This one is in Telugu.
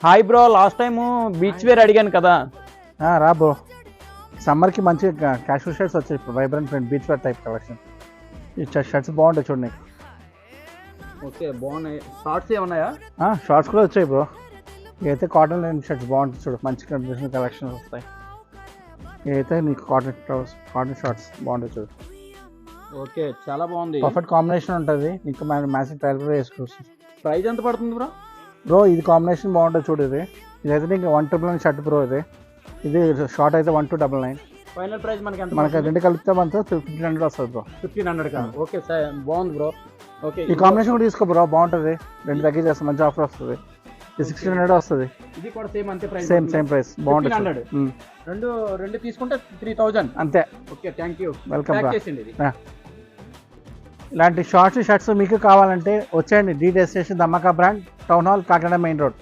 Hi bro, last time beach wear అడిగాను కదా. రా బ్రో, సమ్మర్కి మంచి క్యాషువల్ షర్ట్స్ వచ్చాయి ఇప్పుడు. Vibrant print beach wear type collection. ఈ షర్ట్స్ బాగుంటాయి చూడండి. ఓకే, బాగున్నాయి. షార్ట్స్ ఏమన్నాయా? షార్ట్స్ కూడా వచ్చాయి బ్రో. ఇదైతే కాటన్ లైన్ షర్ట్స్ బాగుంటాయి చూడు, మంచి కండిషన్ కలెక్షన్స్ వస్తాయి. ఇదైతే నీకు కాటన్ షార్ట్స్ బాగుంటాయి చూడు. ఓకే, చాలా బాగుంది. పర్ఫెక్ట్ కాంబినేషన్ ఉంటుంది. నీకు మ్యాచింగ్ ట్రైల్ కూడా వేసుకోవచ్చు. ప్రైస్ ఎంత పడుతుంది బ్రో? బ్రో ఇది కాంబినేషన్ బాగుంటుంది చూడు. ఇదైతే నీకు 199 షర్ట్ బ్రో. ఇది షార్ట్ అయితే 1299. ఫైనల్ ప్రైస్ మనకి రెండు కలిపితే మనతో 1500 వస్తుంది బ్రో. 1500 కా? ఓకే సార్, బాగుంది బ్రో. ఓకే, ఈ కాంబినేషన్ కూడా తీసుకో బ్రో, బాగుంటుంది. రెండు తగ్గించేస్తాం, మంచి ఆఫర్ వస్తుంది. ఇది 1600 వస్తుంది. ఇది కూడా సేమ్ అంతే ప్రైస్? సేమ్ ప్రైస్, బాగుంటుంది. 1500 రెండు తీసుకుంటే 3000 అంతే. Okay, thank you. వెల్కమ్ రా. చేసింది ఇలాంటి షార్ట్స్ షర్ట్స్ మీకు కావాలంటే వచ్చేయండి. The destination Dhamaka brand, town hall, Kakinada main road.